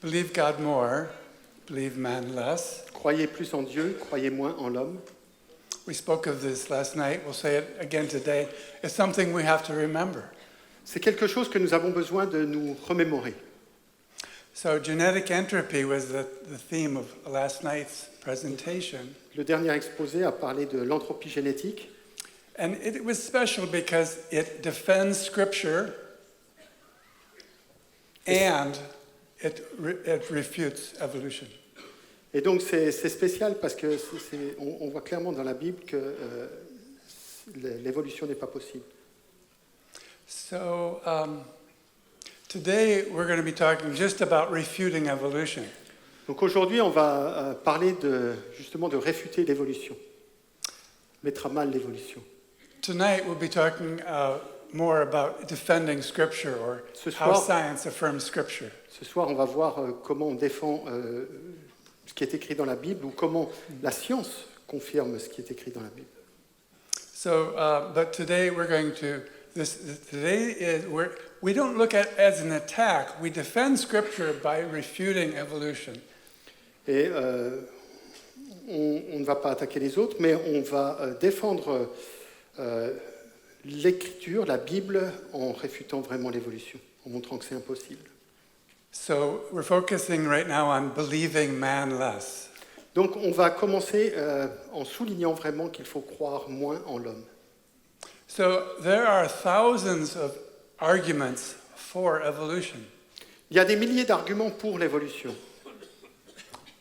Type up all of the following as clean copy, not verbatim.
Believe God more, believe man less. Croyez plus en Dieu, croyez moins en l'homme. We spoke of this last night. We'll say it again today. It's something we have to remember. C'est quelque chose que nous avons besoin de nous remémorer. So genetic entropy was the theme of last night's presentation. Le dernier exposé a parlé de l'entropie génétique. And it was special because it defends Scripture and it refutes evolution. Et donc c'est spécial parce que on voit clairement dans la Bible que l'évolution n'est pas possible. So today we're going to be talking just about refuting evolution. Donc aujourd'hui on va parler justement de réfuter l'évolution, mettre à mal l'évolution. Tonight we'll be talking more about defending Scripture or how science affirms Scripture. Ce soir on va voir comment on défend ce qui est écrit dans la Bible ou comment la science confirme ce qui est écrit dans la Bible. So, but today we're going to we don't look at it as an attack. We defend Scripture by refuting evolution. Et on ne va pas attaquer les autres, mais on va défendre l'Écriture, la Bible, en réfutant vraiment l'évolution, en montrant que c'est impossible. So we're focusing right now on believing man less. Donc on va commencer en soulignant vraiment qu'il faut croire moins en l'homme. So there are thousands of arguments for evolution. Il y a des milliers d'arguments pour l'évolution.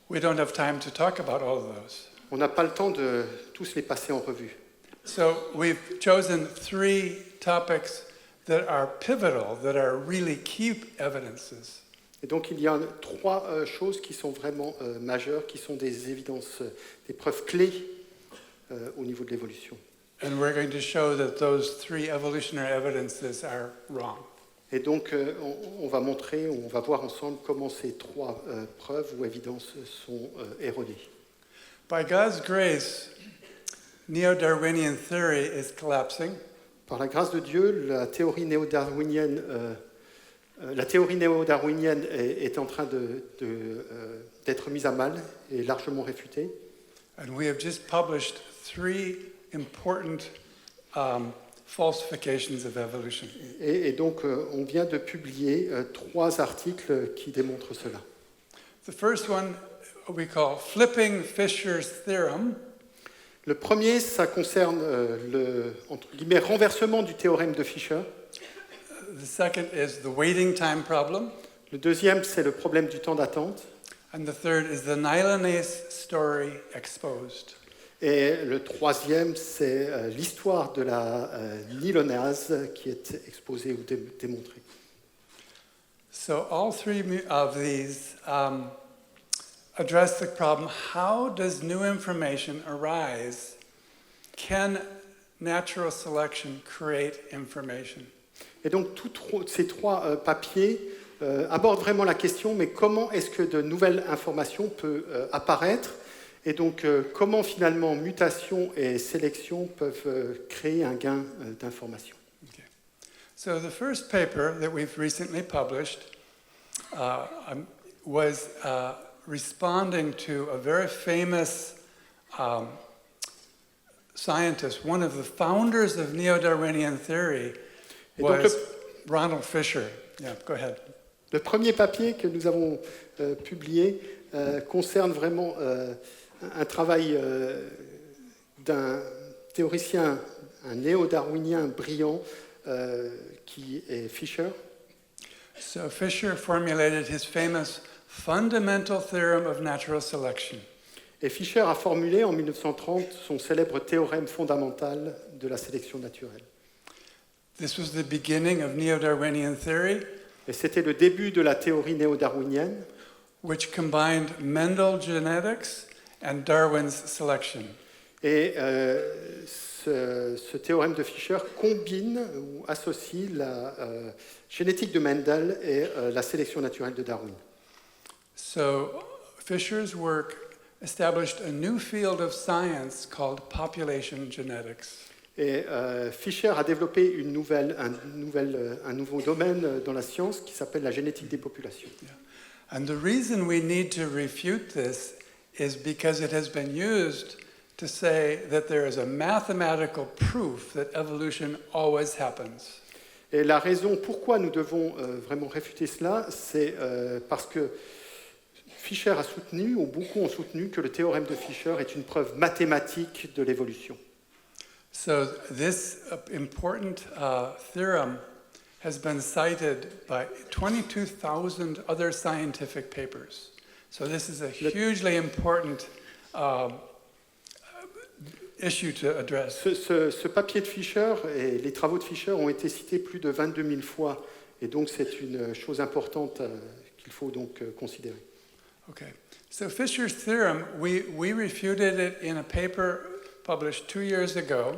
We don't have time to talk about all of those. On n'a pas le temps de tous les passer en revue. So we've chosen 3 topics that are pivotal, that are really key evidences. Et donc il y a 3 choses qui sont vraiment majeures, qui sont des évidences, des preuves clés au niveau de l'évolution. And we're going to show that those 3 evolutionary evidences are wrong. Et donc on va montrer, on va voir ensemble comment ces 3 preuves ou évidences sont erronées. By God's grace, neo-Darwinian theory is collapsing. Par la grâce de Dieu, la théorie néo-darwinienne est en train d'être mise à mal et largement réfutée. And we have just published 3 important falsifications of evolution. Et donc, on vient de publier 3 articles qui démontrent cela. The first one we call Flipping Fisher's Theorem. Le premier, ça concerne le entre guillemets, renversement du théorème de Fisher. The second is the waiting time problem. Le deuxième, c'est le problème du temps d'attente. And the third is the Nilonese story exposed. Et le troisième, c'est l'histoire de la Nilonase qui est exposée ou démontrée. So all 3 of these address the problem, how does new information arise? Can natural selection create information? Et donc ces 3 papiers abordent vraiment la question, mais comment est-ce que de nouvelles informations peuvent apparaître? Et donc, comment finalement mutation et sélection peuvent créer un gain d'information. Okay. So the first paper that we've recently published was responding to a very famous scientist. One of the founders of neo-Darwinian theory was Ronald Fisher. Yeah, go ahead. Le premier papier que nous avons publié concerne vraiment un travail d'un théoricien, un néo-darwinien brillant qui est Fisher. So Fisher formulated his famous fundamental theorem of natural selection. Et Fisher a formulé en 1930 son célèbre théorème fondamental de la sélection naturelle. This was the beginning of neo-Darwinian theory. Et c'était le début de la théorie néo-darwinienne, which combined Mendel genetics and Darwin's selection. Et ce théorème de Fisher combine ou associe la génétique de Mendel et la sélection naturelle de Darwin. So Fisher's work established a new field of science called population genetics. Et Fisher a développé un nouveau domaine dans la science qui s'appelle la génétique des populations. Yeah. And the reason we need to refute this is because it has been used to say that there is a mathematical proof that evolution always happens. Et la raison pourquoi nous devons vraiment réfuter cela, c'est parce que Fisher a soutenu, ou beaucoup ont soutenu, que le théorème de Fisher est une preuve mathématique de l'évolution. So this important theorem has been cited by 22,000 other scientific papers. So this is a hugely important issue to address. Ce papier de Fisher et les travaux de Fisher ont été cités plus de 22 000 fois, et donc c'est une chose importante qu'il faut donc considérer. Okay. So Fisher's theorem, we refuted it in a paper published 2 years ago.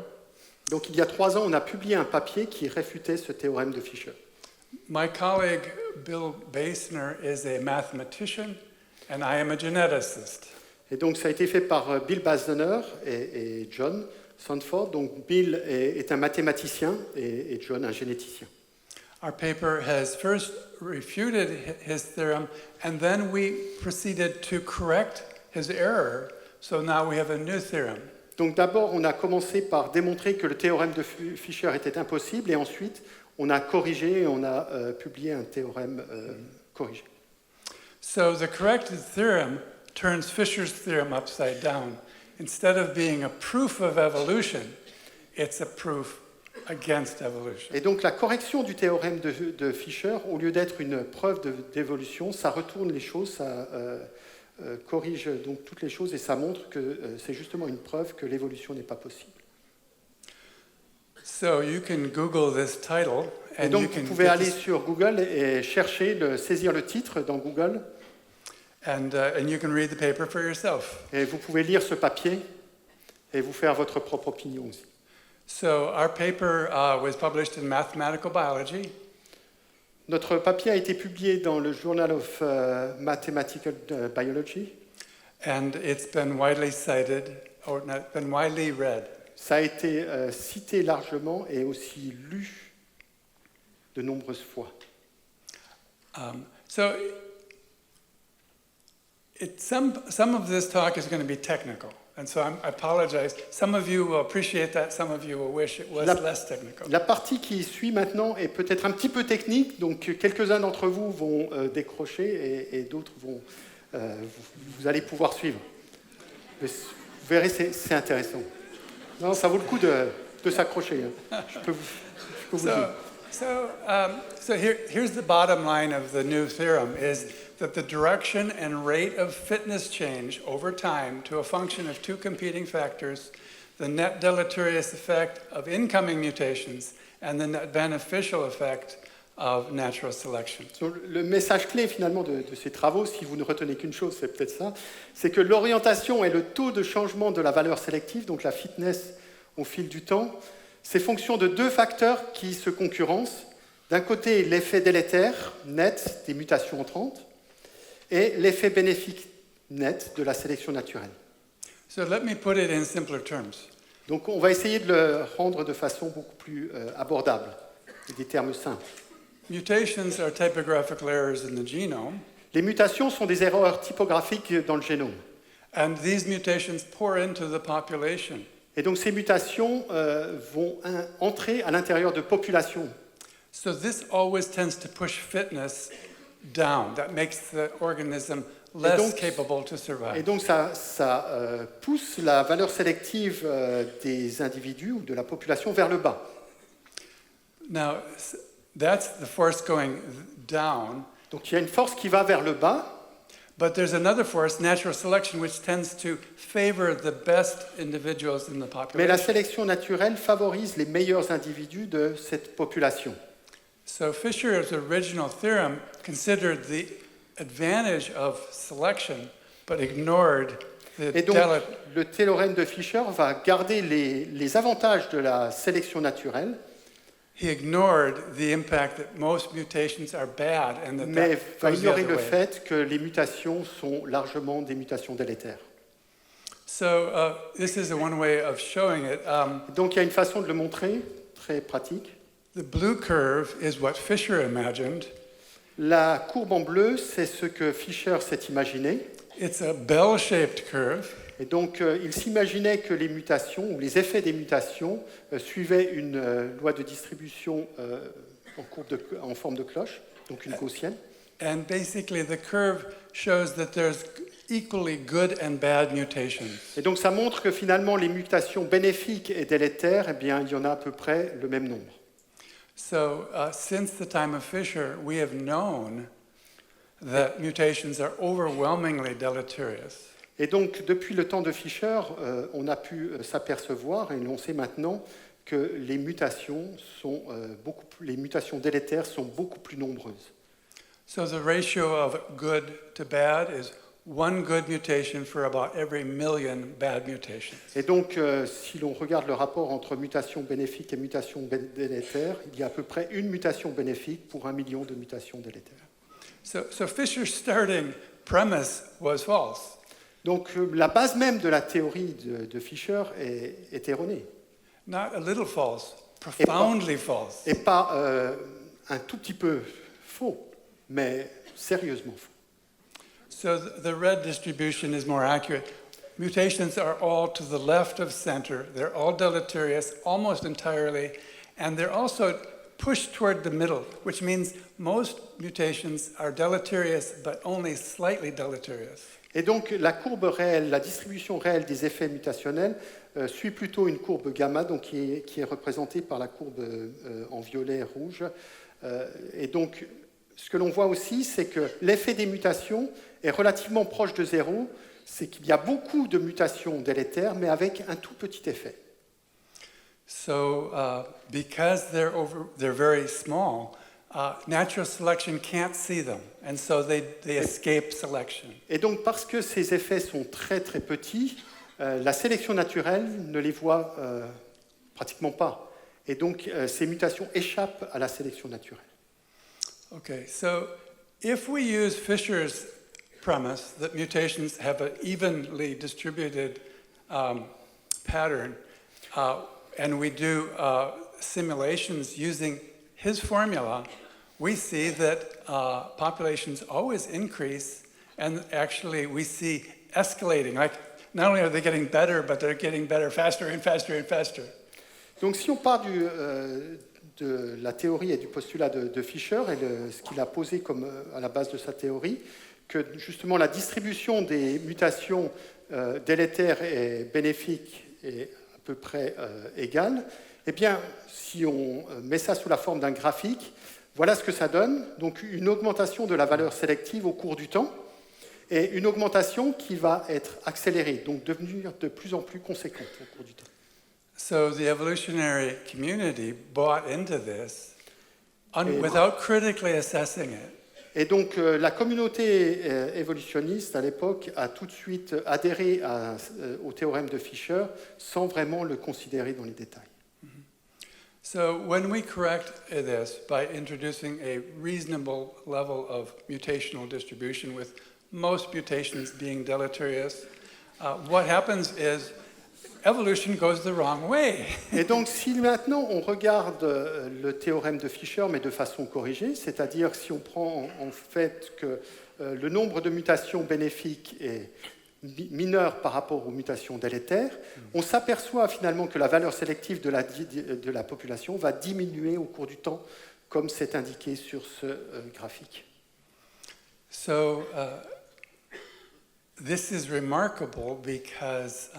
Donc il y a 3 ans, on a publié un papier qui réfutait ce théorème de Fisher. My colleague Bill Basner is a mathematician and I am a geneticist. Et donc ça a été fait par Bill Basner et John Sanford. Donc Bill est un mathématicien et John un généticien. Our paper has first refuted his theorem and then we proceeded to correct his error. So now we have a new theorem. Donc d'abord, on a commencé par démontrer que le théorème de Fisher était impossible et ensuite, on a corrigé et on a publié un théorème corrigé. So the corrected theorem turns Fisher's theorem upside down. Instead of being a proof of evolution, it's a proof against evolution. Et donc la correction du théorème de Fisher, au lieu d'être une preuve d'évolution, ça retourne les choses, ça corrige donc toutes les choses et ça montre que c'est justement une preuve que l'évolution n'est pas possible. So you can Google this title Et and donc you vous can pouvez get aller this- sur Google et chercher, saisir le titre dans Google and you can read the paper for yourself. et vous pouvez lire ce papier et vous faire votre propre opinion aussi. So our paper was published in Mathematical Biology, Notre papier a été publié dans le Journal of Mathematical Biology. and it's been widely cited, or not, been widely read. Ça a été cité largement et aussi lu de nombreuses fois. So some of this talk is going to be technical, and so I apologize. Some of you will appreciate that, some of you will wish it was less technical. La partie qui suit maintenant est peut-être un petit peu technique, donc quelques-uns d'entre vous vont décrocher et d'autres vont, vous allez pouvoir suivre. Mais vous verrez, c'est intéressant. Non, ça vaut le coup de s'accrocher. Hein. Je peux vous le dire. So here's the bottom line of the new theorem is that the direction and rate of fitness change over time to a function of two competing factors, the net deleterious effect of incoming mutations and the net beneficial effect of natural selection. Donc, le message clé finalement de ces travaux, si vous ne retenez qu'une chose, c'est peut-être ça, c'est que l'orientation et le taux de changement de la valeur sélective, donc la fitness au fil du temps, c'est fonction de 2 facteurs qui se concurrencent. D'un côté, l'effet délétère net des mutations entrantes et l'effet bénéfique net de la sélection naturelle. So let me put it in simpler terms. Donc on va essayer de le rendre de façon beaucoup plus abordable, avec des termes simples. Mutations are typographical errors in the genome, Les mutations sont des erreurs typographiques dans le génome. and these mutations pour into the population. Et donc ces mutations vont entrer à l'intérieur de populations. So this always tends to push fitness down. That makes the organism less donc- capable to Et survive. donc ça pousse la valeur sélective des individus ou de la population vers le bas. Now, that's the force going down, Donc il y a une force qui va vers le bas, but there's another force, natural selection, which tends to favor the best individuals in the mais la population. sélection naturelle favorise les meilleurs individus de cette population. So Fisher's original theorem considered the advantage of selection, but ignored the Et donc le théorème de Fisher va garder les avantages de la sélection naturelle, he ignored the impact that most mutations are bad and that mais va goes the ignorer other le way. fait que les mutations sont largement des mutations délétères. So this is one way of showing it. Donc il y a une façon de le montrer, très pratique. The blue curve is what Fisher imagined, La courbe en bleu, c'est ce que Fisher s'est imaginé. It's a bell-shaped curve. Et donc, il s'imaginait que les mutations, ou les effets des mutations, suivaient une loi de distribution en forme de cloche, donc une gaussienne. And basically, the curve shows that there's equally good and bad mutations. Et donc, ça montre que finalement, les mutations bénéfiques et délétères, eh bien, il y en a à peu près le même nombre. So, since the time of Fisher, we have known that mutations are overwhelmingly deleterious. Et donc, depuis le temps de Fisher, on a pu s'apercevoir, et l'on sait maintenant, que les mutations délétères sont beaucoup plus nombreuses. So the ratio of good to bad is one good mutation for about every million bad mutations. Et donc, si l'on regarde le rapport entre mutations bénéfiques et mutations délétères, il y a à peu près une mutation bénéfique pour 1 million de mutations délétères. So Fisher's starting premise was false. Donc, la base même de la théorie de Fisher est erronée. Not a little false, profoundly false. Et pas un tout petit peu faux, mais sérieusement faux. So the red distribution is more accurate. Mutations are all to the left of center. They're all deleterious almost entirely, and they're also pushed toward the middle, which means most mutations are deleterious but only slightly deleterious. Et donc, la courbe réelle, la distribution réelle des effets mutationnels suit plutôt une courbe gamma, donc qui est représentée par la courbe en violet et rouge. Et donc, ce que l'on voit aussi, c'est que l'effet des mutations est relativement proche de zéro, c'est qu'il y a beaucoup de mutations délétères, mais avec un tout petit effet. So because they're very small, natural selection can't see them, and so they escape selection. Et donc, parce que ces effets sont très très petits, la sélection naturelle ne les voit pratiquement pas. Et donc, ces mutations échappent à la sélection naturelle. Okay, so if we use Fisher's premise that mutations have an evenly distributed pattern, and we do simulations using his formula, we see that populations always increase, and actually we see escalating. Like, not only are they getting better, but they're getting better faster and faster and faster. Donc, si on part de la théorie et du postulat de Fisher et ce qu'il a posé comme à la base de sa théorie, que justement la distribution des mutations délétères et bénéfiques est à peu près égale, eh bien, si on met ça sous la forme d'un graphique, voilà ce que ça donne. Donc, une augmentation de la valeur sélective au cours du temps et une augmentation qui va être accélérée, donc devenir de plus en plus conséquente au cours du temps. So the evolutionary community bought into this without critically assessing it. Et donc, la communauté évolutionniste, à l'époque, a tout de suite adhéré au théorème de Fisher sans vraiment le considérer dans les détails. So when we correct this by introducing a reasonable level of mutational distribution, with most mutations being deleterious, what happens is evolution goes the wrong way. Et donc, si maintenant on regarde le théorème de Fisher, mais de façon corrigée, c'est-à-dire si on prend en fait que le nombre de mutations bénéfiques est mineur par rapport aux mutations délétères, on s'aperçoit finalement que la valeur sélective de la population va diminuer au cours du temps, comme c'est indiqué sur ce graphique. So this is remarkable because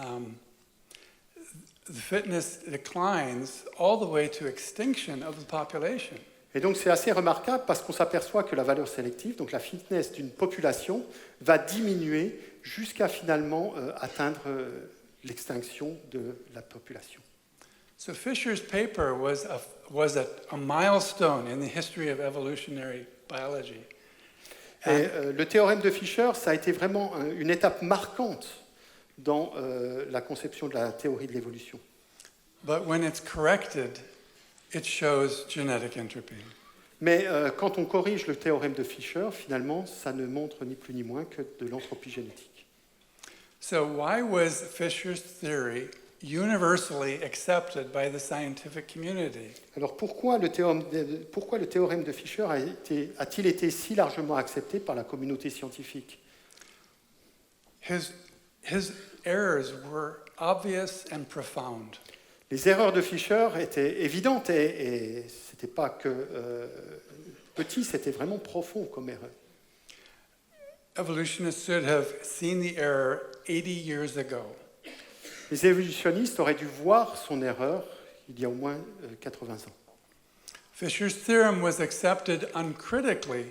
the fitness declines all the way to extinction of the population. Et donc c'est assez remarquable parce qu'on s'aperçoit que la valeur sélective, donc la fitness d'une population, va diminuer jusqu'à finalement atteindre l'extinction de la population. So Fisher's paper was a milestone in the history of evolutionary biology. Et le théorème de Fisher, ça a été vraiment une étape marquante dans la conception de la théorie de l'évolution. But when it's corrected, it shows genetic entropy. Mais quand on corrige le théorème de Fisher, finalement, ça ne montre ni plus ni moins que de l'entropie génétique. So why was Fisher's theory universally accepted by the scientific community? Alors pourquoi le théorème de Fisher a-t-il été si largement accepté par la communauté scientifique? His errors were obvious and profound. Les erreurs de Fisher étaient évidentes et ce n'était pas que petit, c'était vraiment profond comme erreur. Evolutionists should have seen the error 80 years ago. Les évolutionnistes auraient dû voir son erreur il y a au moins 80 ans. Fisher's theorem was accepted uncritically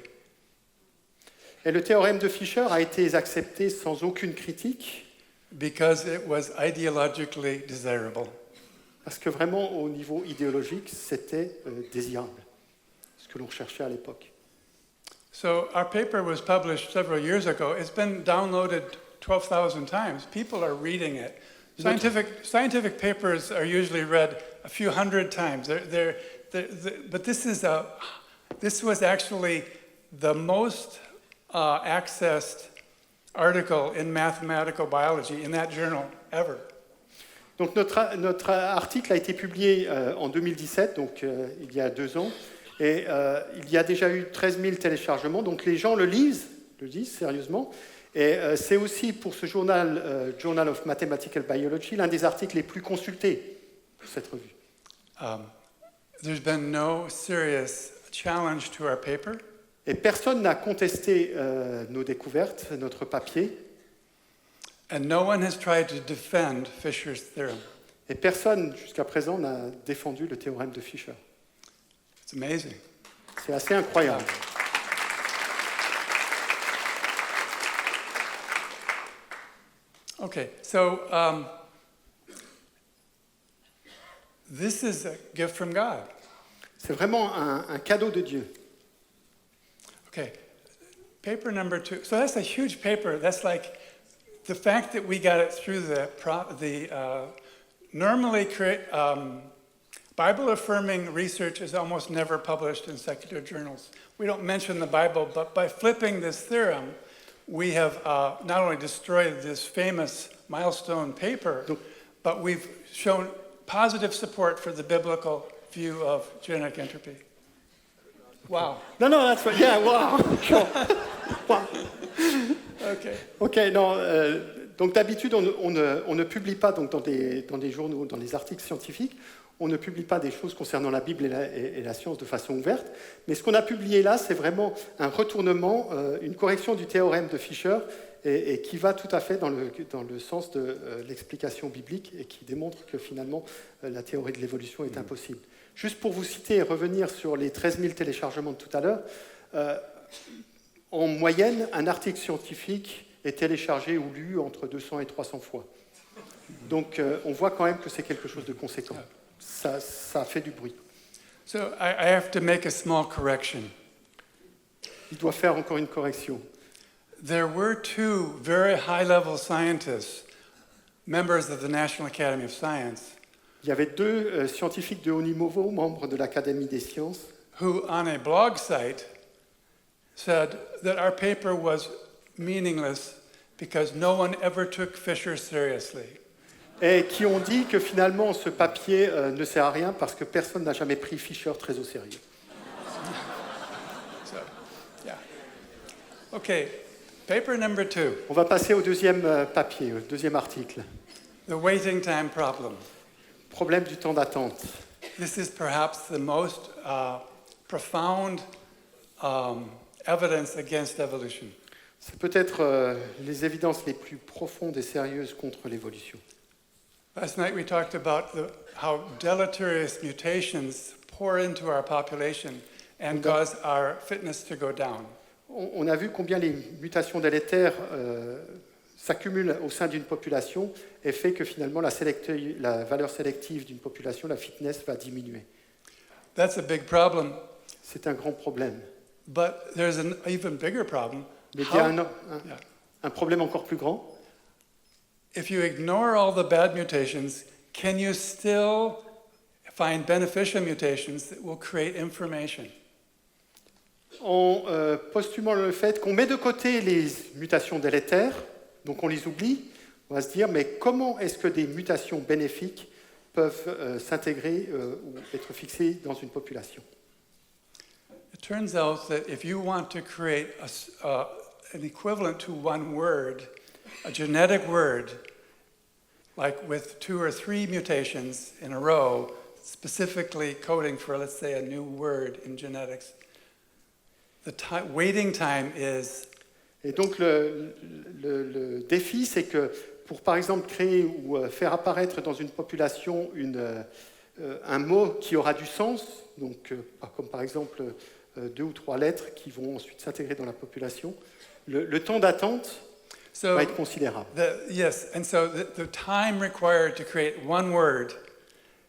Et le théorème de Fisher a été accepté sans aucune critique, because it was ideologically desirable. parce que vraiment, au niveau idéologique, c'était désirable, ce que l'on recherchait à l'époque. So our paper was published several years ago. It's been downloaded 12,000 times. People are reading it. Scientific papers are usually read a few hundred times. But this was actually the most accessed article in mathematical biology in that journal ever. Donc notre article a été publié en 2017, donc il y a 2 ans, et il y a déjà eu 13 000 téléchargements, donc les gens le lisent sérieusement, et c'est aussi pour ce journal, Journal of Mathematical Biology, l'un des articles les plus consultés de cette revue. There's been no serious challenge to our paper. Et personne n'a contesté nos découvertes, notre papier, And no one has tried to defend Fisher's theorem. et personne jusqu'à présent n'a défendu le théorème de Fisher. It's amazing. C'est assez incroyable. Okay, so this is a gift from God. C'est vraiment un cadeau de Dieu. Okay, paper number 2. So that's a huge paper. That's like the fact that we got it through normally Bible-affirming research is almost never published in secular journals. We don't mention the Bible, but by flipping this theorem, we have not only destroyed this famous milestone paper, but we've shown positive support for the biblical view of genetic entropy. Wow. Non, that's right. Yeah, wow. Wow. Okay. Ok, non. Donc d'habitude, on ne publie pas donc, dans des journaux, dans les articles scientifiques, on ne publie pas des choses concernant la Bible et la science de façon ouverte. Mais ce qu'on a publié là, c'est vraiment un retournement, une correction du théorème de Fisher, et qui va tout à fait dans le sens de l'explication biblique et qui démontre que finalement la théorie de l'évolution est impossible. Juste pour vous citer et revenir sur les 13 000 téléchargements de tout à l'heure, en moyenne, un article scientifique est téléchargé ou lu entre 200 et 300 fois. Donc on voit quand même que c'est quelque chose de conséquent. Ça fait du bruit. So I have to make a small correction. Il doit faire encore une correction. There were 2 very high-level scientists, members of the National Academy of Science, Il y avait 2 scientifiques de haut niveau, membres de l'Académie des sciences, who on a blog site said that our paper was meaningless because no one ever took Fisher seriously. et qui ont dit que finalement ce papier ne sert à rien parce que personne n'a jamais pris Fisher très au sérieux. So, yeah. Okay, paper number 2, On va passer au deuxième papier, au deuxième article. the waiting time problem. Problème du temps d'attente. This is perhaps the most profound evidence against evolution. C'est peut-être les évidences les plus profondes et sérieuses contre l'évolution. Last night we talked about how deleterious mutations pour into our population and cause our fitness to go down. On a vu combien les mutations délétères s'accumulent au sein d'une population et fait que finalement la valeur sélective d'une population, la fitness, va diminuer. That's a big problem, C'est un grand problème. but there's an even bigger problem. Mais il y a How- un, un problème encore plus grand. If you ignore all the bad mutations, can you still find beneficial mutations that will create information? En postumant le fait qu'on met de côté les mutations délétères, donc on les oublie, On va se dire, mais comment est-ce que des mutations bénéfiques peuvent s'intégrer ou être fixées dans une population? It turns out that if you want to create an equivalent to one word, a genetic word, like with 2 or 3 mutations in a row, specifically coding for, let's say, a new word in genetics, the waiting time is... Et donc le défi, c'est que pour par exemple créer ou faire apparaître dans une population un mot qui aura du sens, donc comme par exemple 2 ou 3 lettres qui vont ensuite s'intégrer dans la population, le temps d'attente va être considérable. Yes, and so the time required to create one word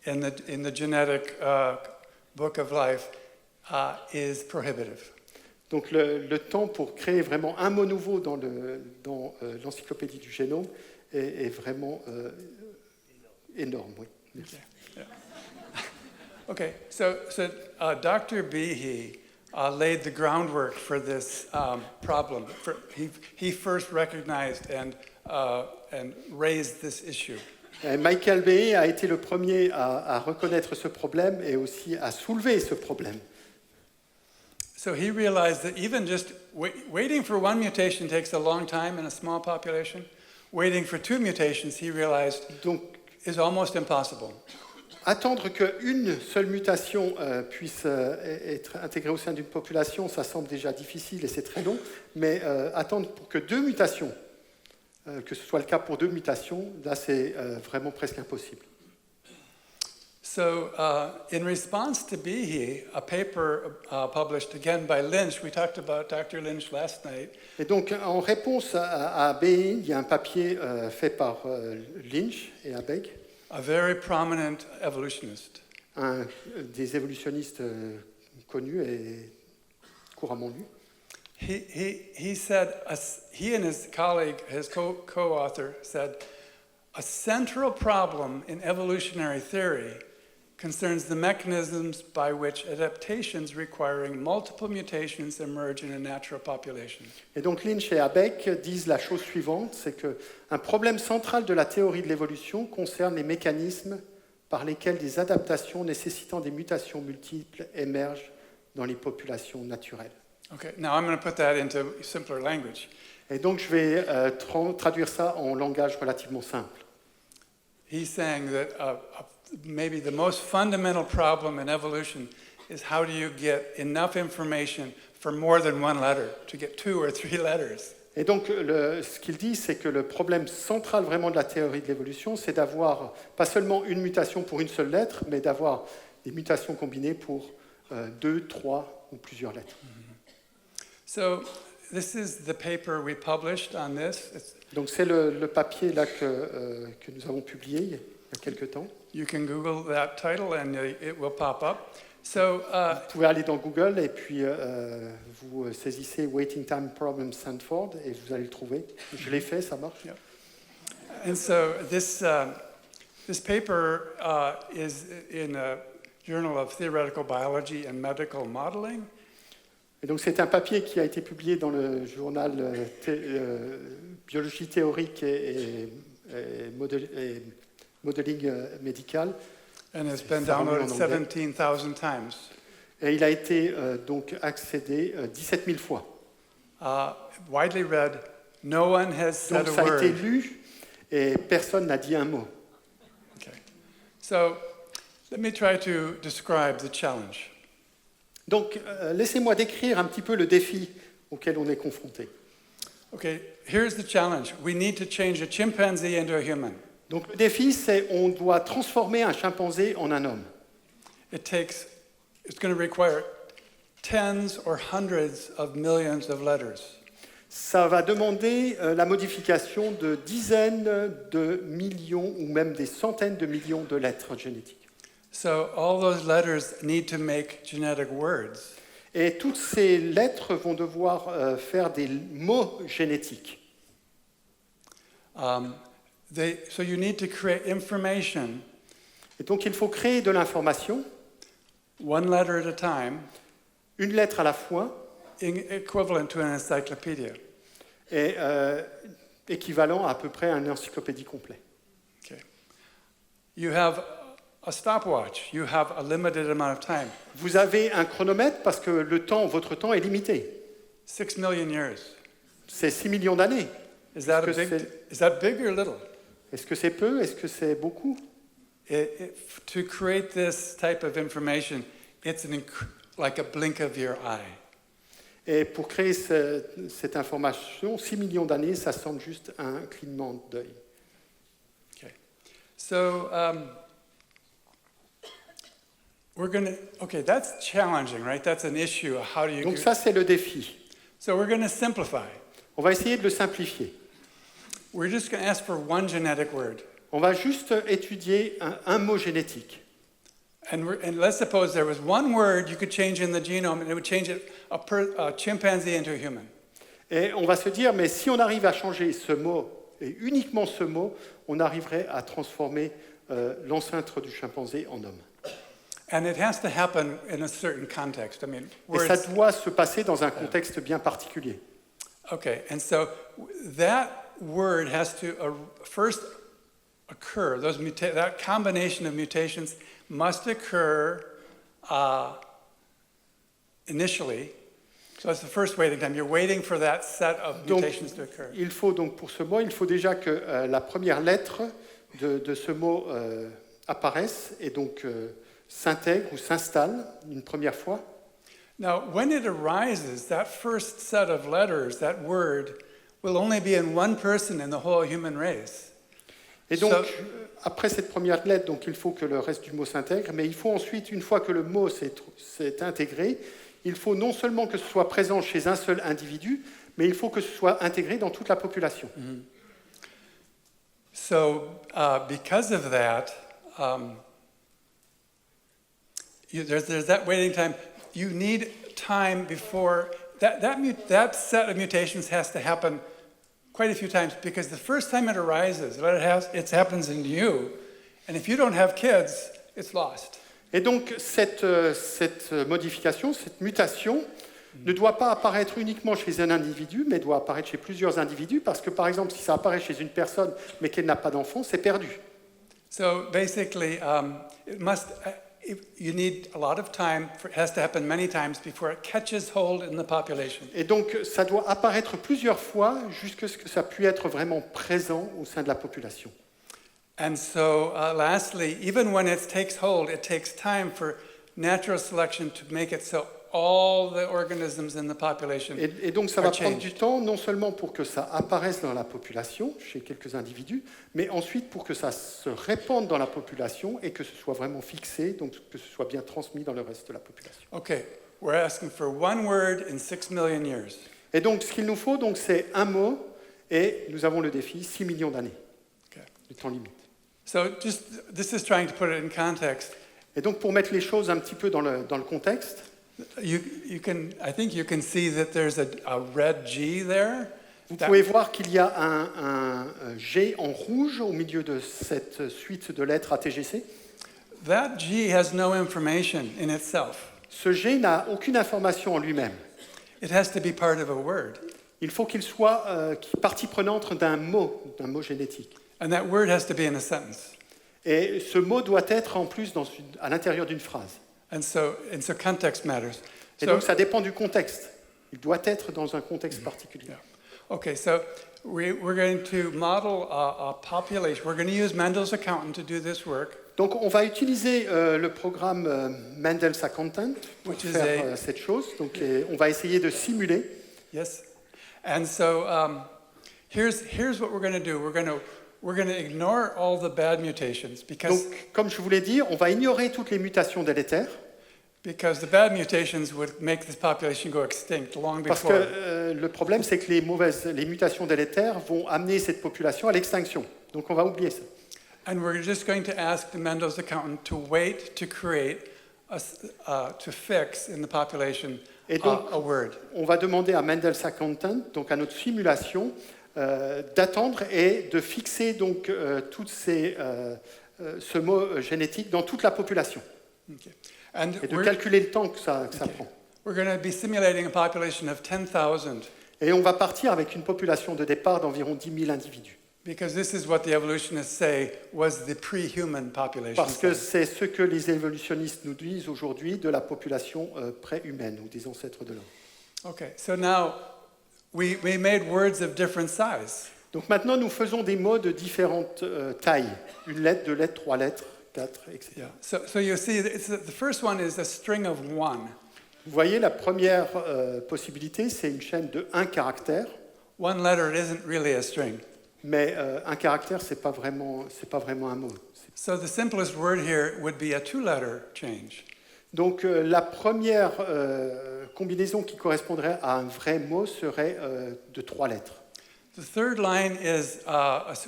in the genetic book of life is prohibitive. Donc le temps pour créer vraiment un mot nouveau dans l'encyclopédie du génome est vraiment énorme. Oui. Merci. Okay, so Dr. Behe laid the groundwork for this problem. He first recognized and raised this issue. Michael Behe a été le premier à reconnaître ce problème et aussi à soulever ce problème. So he realized that even just waiting for one mutation takes a long time in a small population. Waiting for 2 mutations, he realized, is almost impossible. Attendre qu'une seule mutation puisse être intégrée au sein d'une population, ça semble déjà difficile et c'est très long, mais attendre pour que 2 mutations, que ce soit le cas pour 2 mutations, là c'est vraiment presque impossible. So, in response to Behe, a paper published again by Lynch, we talked about Dr. Lynch last night. Et donc, en réponse à Behe, il y a un papier fait par Lynch et Abegg, A very prominent evolutionist. un des évolutionnistes connus et couramment lus. He said, he and his colleague, his co-author, said, a central problem in evolutionary theory concerns the mechanisms by which adaptations requiring multiple mutations emerge in a natural population. Et donc Lynch et Abegg disent la chose suivante, c'est qu'un problème central de la théorie de l'évolution concerne les mécanismes par lesquels des adaptations nécessitant des mutations multiples émergent dans les populations naturelles. Okay, now I'm going to put that into simpler language. Et donc je vais traduire ça en langage relativement simple. He's saying that maybe the most fundamental problem in evolution is how do you get enough information for more than one letter, to get 2 or 3 letters. Et donc ce qu'il dit, c'est que le problème central vraiment de la théorie de l'évolution, c'est d'avoir pas seulement une mutation pour une seule lettre, mais d'avoir des mutations combinées pour 2, 3 ou plusieurs lettres. So this is the paper we published on this. Donc c'est le papier là que nous avons publié il y a quelques temps. You can Google that title and it will pop up. So, vous pouvez aller dans Google et puis vous saisissez Waiting Time Problem Stanford et vous allez le trouver. Je l'ai fait, ça marche. Yeah. And so this paper is in a Journal of Theoretical Biology and Medical Modeling. Et donc c'est un papier qui a été publié dans le journal Biologie théorique et modeling médical. And it's been downloaded 17,000 times. Et il a été donc accédé 17 000 fois. Widely read, no one has said donc a ça a word. été lu et personne n'a dit un mot. Okay. So let me try to describe the challenge. Donc laissez-moi décrire un petit peu le défi auquel on est confronté. Okay, here's the challenge. We need to change a chimpanzee into a human. Donc le défi, c'est on doit transformer un chimpanzé en un homme. It's going to require tens or hundreds of millions of letters. Ça va demander la modification de dizaines de millions ou même des centaines de millions de lettres génétiques. So all those letters need to make genetic words. Et toutes ces lettres vont devoir faire des mots génétiques. So you need to create information. Et donc il faut créer de l'information, one letter at a time, une lettre à la fois, equivalent to an encyclopedia. et équivalent à peu près à une encyclopédie complète. Okay. You have a stopwatch. You have a limited amount of time. Vous avez un chronomètre parce que votre temps est limité. 6 million years. C'est 6 millions d'années. Is that Est-ce is that big or little? Est-ce que c'est peu? Est-ce que c'est beaucoup? To create this type of information, it's like a blink of your eye. Et pour créer cette information, 6 millions d'années, ça semble juste un clignement d'œil. Okay. So okay, that's challenging, right? That's an issue. How do you Donc ça, c'est le défi. So we're going to simplify. On va essayer de le simplifier. We're just going to ask for one genetic word. On va juste étudier un mot génétique. And let's suppose there was one word you could change in the genome and it would change a chimpanzee into a human. Et on va se dire, mais si on arrive à changer ce mot, et uniquement ce mot, on arriverait à transformer l'ancêtre du chimpanzé en homme. And it has to happen in a certain context. I mean, Et where ça it's, doit se passer dans un contexte bien particulier. okay, and so that word has to first occur. That combination of mutations must occur initially. So that's the first waiting time. You're waiting for that set of Donc, mutations to occur. il faut donc pour ce mot, il faut déjà que la première lettre de ce mot apparaisse et donc s'intègre ou s'installe une première fois. Now, when it arises, that first set of letters, that word, will only be in one person in the whole human race. Et donc, So- après cette première lettre, donc, il faut que le reste du mot s'intègre, mais il faut ensuite, une fois que le mot s'est intégré, il faut non seulement que ce soit présent chez un seul individu, mais il faut que ce soit intégré dans toute la population. So, because of that, there's that waiting time. You need time before that set of mutations has to happen quite a few times because the first time it arises, it happens in you, and if you don't have kids, it's lost. Et donc, cette modification, cette mutation, ne doit pas apparaître uniquement chez un individu, mais doit apparaître chez plusieurs individus, parce que, par exemple, si ça apparaît chez une personne, mais qu'elle n'a pas d'enfant, c'est perdu. So basically, you need a lot of time. It has to happen many times before it catches hold in the population. Et donc, ça doit apparaître plusieurs fois jusqu'à ce que ça puisse être vraiment présent au sein de la population. And so, lastly, even when it takes hold, it takes time for natural selection to make it so all the organisms in the population Et donc, ça va are prendre changed. du temps, non seulement pour que ça apparaisse dans la population, chez quelques individus, mais ensuite pour que ça se répande dans la population et que ce soit vraiment fixé, donc que ce soit bien transmis dans le reste de la population. Okay, we're asking for one word in 6 million years. Et donc, ce qu'il nous faut, donc, c'est un mot, et nous avons le défi 6 millions d'années, Okay. le temps limite. So this is trying to put it in context. Et donc, pour mettre les choses un petit peu dans le contexte, I think you can see that there's a red G there. vous That- pouvez voir qu'il y a un G en rouge au milieu de cette suite de lettres ATGC. That G has no information in itself. Ce G n'a aucune information en lui-même. It has to be part of a word. Il faut qu'il soit partie prenante d'un mot génétique. And that word has to be in a sentence. Et ce mot doit être en plus à l'intérieur d'une phrase. And so context matters. Et So- donc ça dépend du contexte. Il doit être dans un contexte particulier. Yeah. Okay, so we're going to model a population. We're going to use Mendel's accountant to do this work. Donc on va utiliser le programme Mendel's Accountant pour Which is faire cette chose. Donc on va essayer de simuler. Yes. And so here's what we're going to do. We're going to ignore all the bad mutations because Donc comme je vous l'ai dit, on va ignorer toutes les mutations délétères the bad mutations would make this population go extinct long parce before. que le problème c'est que les mutations délétères vont amener cette population à l'extinction. Donc on va oublier ça. And we're just going to ask the Mendel's accountant to wait to create to fix in the population Et donc, a word. on va demander à Mendel's Accountant, donc à notre simulation, d'attendre et de fixer donc ce mot génétique dans toute la population Okay. And et de calculer le temps que ça Okay. prend. we're going to be simulating a population of 10,000. Et on va partir avec une population de départ d'environ 10 000 individus. Because this is what the evolutionists say was the pre-human population Parce que size. c'est ce que les évolutionnistes nous disent aujourd'hui de la population pré-humaine ou des ancêtres de l'homme. Okay, so now we made words of different size. Donc maintenant, nous faisons des mots de différentes tailles. Une lettre, deux lettres, trois lettres, quatre, etc. Yeah. So you see, the first one is a string of one. Vous voyez, la première possibilité, c'est une chaîne de un caractère. One letter isn't really a string. Mais un caractère, c'est pas vraiment un mot. So the simplest word here would be a two-letter change. Donc la première combinaison qui correspondrait à un vrai mot serait de trois lettres. The third line is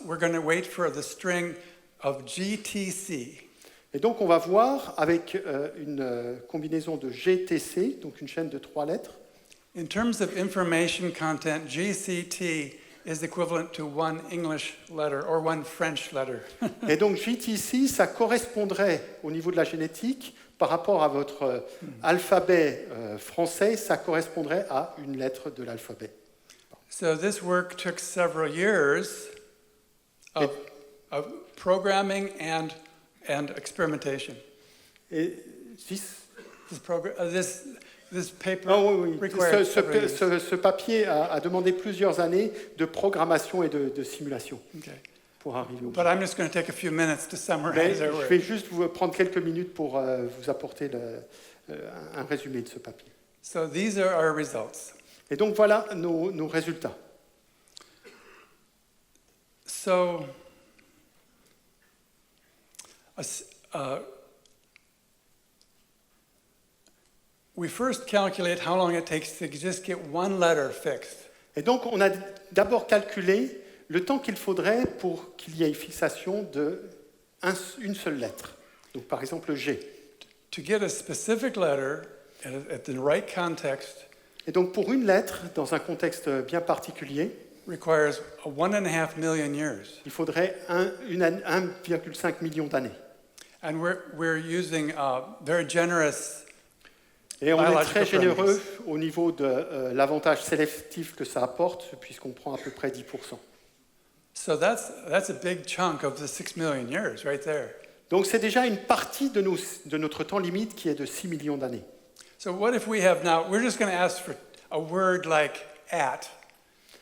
we're going to wait for the string of GTC. Et donc on va voir avec une combinaison de GTC, donc une chaîne de trois lettres. In terms of information content, GCT is equivalent to one English letter or one French letter. Et donc GTC, ça correspondrait au niveau de la génétique, par rapport à votre alphabet français, ça correspondrait à une lettre de l'alphabet. So this work took several years of programming and experimentation. Et This paper oui. required several years. Ce papier a demandé plusieurs années de programmation et de simulation Okay. pour arriver au bout. But I'm just going to take a few minutes to Mais summarize our je work. vais juste vous prendre quelques minutes pour vous apporter un résumé de ce papier. So these are our results. Et donc voilà nos résultats. So we first calculate how long it takes to just get one letter fixed. Et donc on a d'abord calculé le temps qu'il faudrait pour qu'il y ait fixation d'une seule lettre. Donc par exemple le G. To get a specific letter at the right context Et donc pour une lettre, dans un contexte bien particulier, requires 1.5 million years. il faudrait 1,5 million d'années. And we're using very generous Et on est biological très généreux parameters. au niveau de l'avantage sélectif que ça apporte, puisqu'on prend à peu près 10%. So that's a big chunk of the 6 million years right there. Donc c'est déjà une partie de notre temps limite qui est de 6 millions d'années. So what if we have now, we're just going to ask for a word like at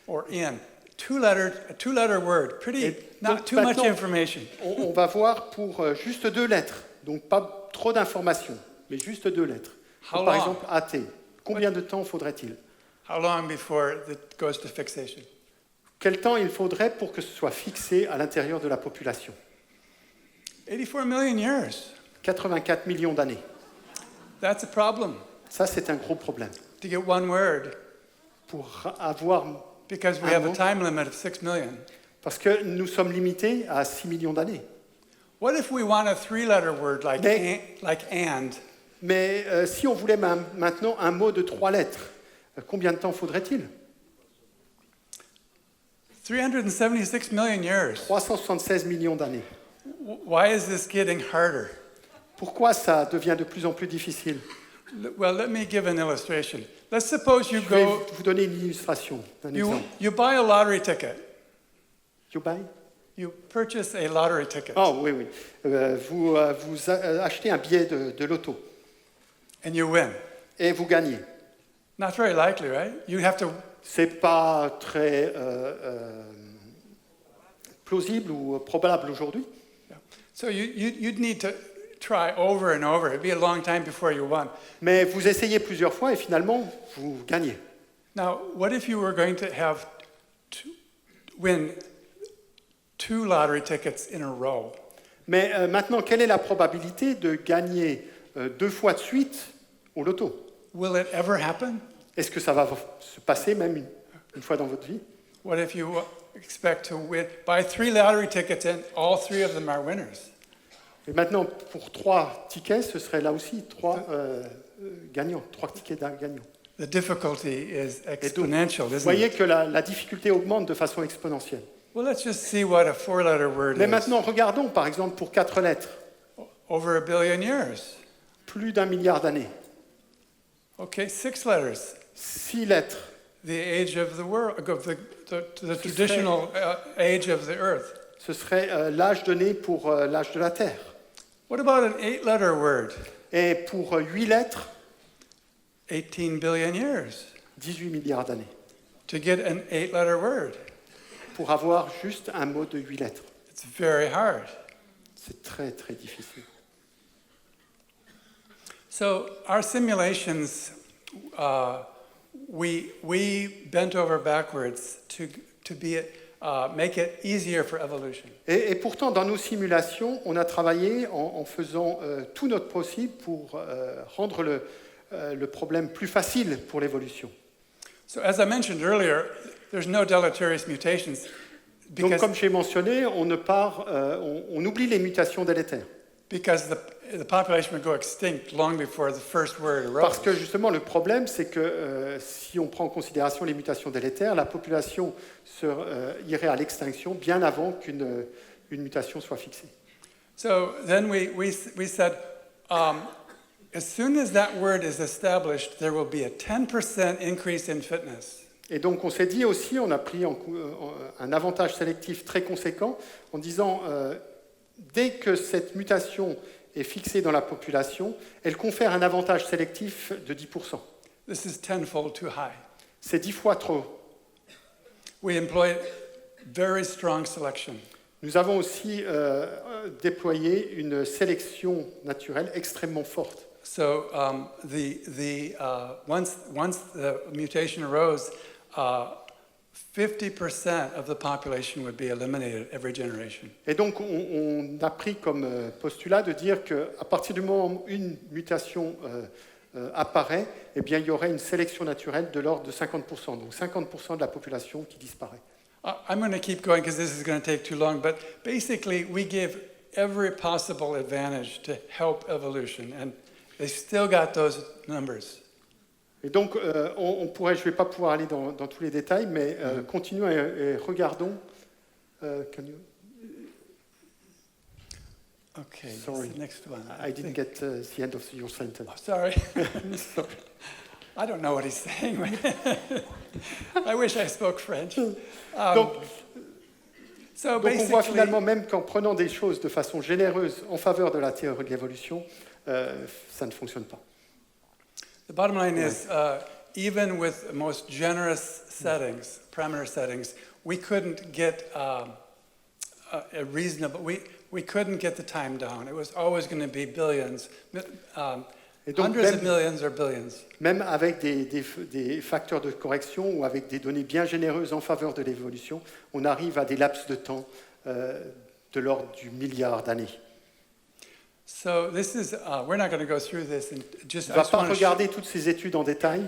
or in. A two-letter word, pretty, not donc too much maintenant, information. On va voir pour juste deux lettres, donc pas trop d'informations, mais juste deux lettres. How Donc, par long? exemple, AT. Combien de temps faudrait-il? How long before it goes to fixation? Quel temps il faudrait pour que ce soit fixé à l'intérieur de la population? 84 million years. 84 millions d'années. That's a problem Ça, c'est un gros problème. to get one word Pour avoir, because we Un have a mot. time limit of 6 million. parce que nous sommes limités à 6 millions d'années. What if we want a three-letter word like Mais- and? Mais si on voulait maintenant un mot de trois lettres, combien de temps faudrait-il? 376 million years. 376 millions d'années. Why is this getting harder? Pourquoi ça devient de plus en plus difficile? Well, let me give an illustration. Let's suppose you Je vais go, vous donner une illustration, un exemple. you buy a lottery ticket. You buy? You purchase a lottery ticket. Oh oui, oui. Vous achetez un billet de loto And you win. et vous gagnez. Not very likely, right? You have to, C'est pas très plausible ou probable aujourd'hui. so you'd need to try over and over. It'd be a long time before you won. Mais vous essayez plusieurs fois et finalement, vous gagnez. Now, what if you were going to have win 2 lottery tickets in a row? Mais maintenant, quelle est la probabilité de gagner deux fois de suite au loto? Will it ever happen? Est-ce que ça va se passer même une fois dans votre vie? What if you expect to buy 3 lottery tickets and all 3 of them are winners? Et maintenant, pour trois tickets, ce serait là aussi trois gagnants, trois tickets gagnants. The difficulty is Et donc, exponential, vous isn't voyez it? que la difficulté augmente de façon exponentielle. Well, let's just see what a 4-letter word Mais is. maintenant, regardons par exemple pour quatre lettres, Over a billion years. plus d'1 milliard d'années. Okay, 6 letters. 6 lettres, the age of the world, of the Ce traditional age of the earth. Ce serait l'âge donné pour l'âge de la Terre. What about an 8-letter word? Et pour 8 lettres, 18 billion years 18 milliards d'années. to get an 8-letter word. Pour avoir juste un mot de 8 lettres. It's very hard. C'est très très difficile. So our simulations, we bent over backwards to make it easier for evolution. Et pourtant, dans nos simulations, on a travaillé en faisant tout notre possible pour rendre le problème plus facile pour l'évolution. So as I mentioned earlier, there's no deleterious mutations Donc, because, comme j'ai mentionné, on oublie les mutations délétères. because the population would go extinct long before the first word arose. Parce que justement, le problème, c'est que si on prend en considération les mutations délétères, la population irait à l'extinction bien avant qu'une mutation soit fixée. So then we said, as soon as that word is established, there will be a 10% increase in fitness. Et donc, on s'est dit aussi, on a pris un avantage sélectif très conséquent en disant, dès que cette mutation est fixée dans la population, elle confère un avantage sélectif de 10%. This is tenfold too high. C'est 10 fois trop. We employed very strong selection. Nous avons aussi déployé une sélection naturelle extrêmement forte. So once the mutation arose, 50% of the population would be eliminated every generation. Et donc, on a pris comme postulat de dire qu'à partir du moment où une mutation apparaît, eh bien, il y aurait une sélection naturelle de l'ordre de 50%. Donc, 50% de la population qui disparaît. I'm going to keep going because this is going to take too long, but basically we give every possible advantage to help evolution, and they still got those numbers. Et donc, je ne vais pas pouvoir aller dans tous les détails, mais continuons et regardons. Can you... Okay, Sorry. that's the next one. I didn't get the end of your sentence. Oh, sorry. I don't know what he's saying. I wish I spoke French. Donc, So on voit basically, finalement même qu'en prenant des choses de façon généreuse en faveur de la théorie de l'évolution, ça ne fonctionne pas. the bottom line is, even with the most generous settings, parameter settings, we couldn't get a reasonable. We couldn't get the time down. It was always going to be billions, Et donc, hundreds of millions or billions. même avec des facteurs de correction ou avec des données bien généreuses en faveur de l'évolution, on arrive à des laps de temps de l'ordre du milliard d'années. So this is, we're not going to go through this. And just, On I ne va just pas want to regarder toutes ces études en détail.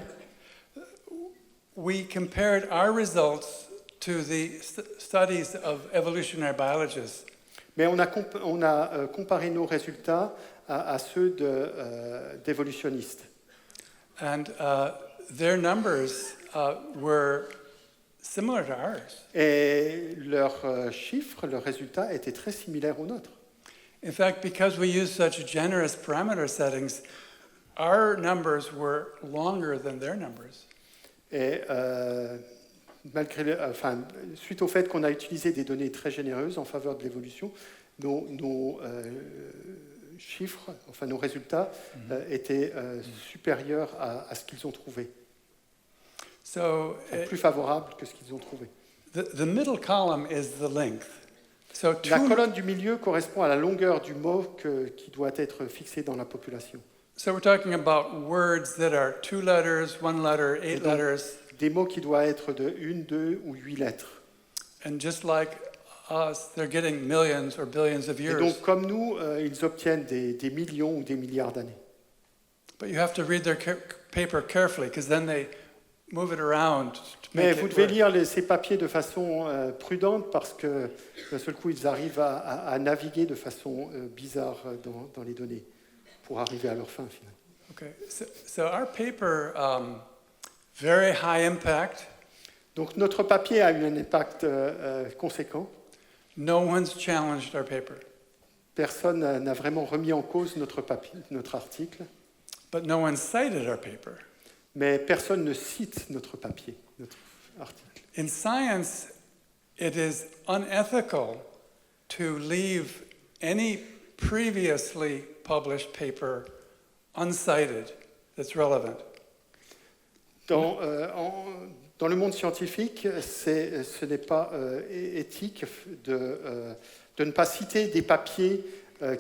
we compared our results to the studies of evolutionary biologists. Mais on a comparé nos résultats à ceux d'évolutionnistes. And their numbers were similar to ours. Et leurs chiffres, leurs résultats étaient très similaires aux nôtres. In fact, because we use such generous parameter settings, our numbers were longer than their numbers. Et suite au fait qu'on a utilisé des données très généreuses en faveur de l'évolution, nos chiffres, enfin nos résultats, étaient supérieurs à ce qu'ils ont trouvé, So plus favorables que ce qu'ils ont trouvé. the middle column is the length. So La two, colonne du milieu correspond à la longueur du mot qui doit être fixé dans la population. so we're talking about words that are 2 letters, 1 letter, 8 donc- letters, Des mots qui doivent être de 1, 2 ou 8 lettres. and just like us, they're getting millions or billions of Et years. donc, comme nous, ils obtiennent des millions ou des milliards d'années. But you have to read their paper carefully, because then they move it around to Mais make vous it devez work. lire ces papiers de façon prudente parce que d'un seul coup, ils arrivent à naviguer de façon bizarre dans les données pour arriver à leur fin finalement. Okay, so our paper, very high impact. Donc notre papier a eu un impact conséquent. No one's challenged our paper, Personne n'a vraiment remis en cause notre article, but no one cited our paper. mais personne ne cite notre papier, notre article. In science, it is unethical to leave any previously published paper uncited that's relevant. Dans le monde scientifique, ce n'est pas éthique de ne pas citer des papiers